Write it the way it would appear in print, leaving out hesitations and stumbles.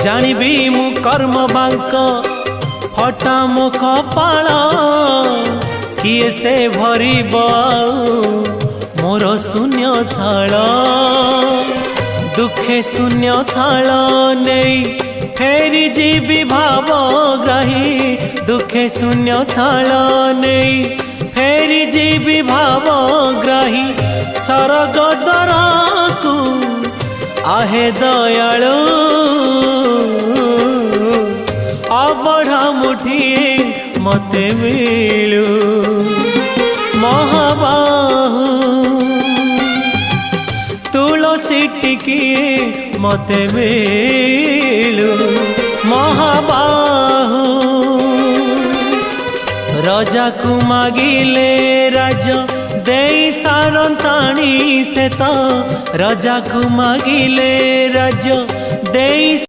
जानिबी मु कर्म बांक फटा मो कपाल किए से भरिब मोर शून्य थाल दुखे शून्य थाल नहीं फेरी जीवी भावग्राही दुखे शून्य थाल नहीं फेरी जीवी भावग्राही सरग दरकू आहे दयालु अबढ़ा मुठिए मते मिलू महाबाहु तुलसी टिकिए मते मिलू महाबाहु राजा को मागिले राज दे सारंताणी से तो राजा को मागिले राज दे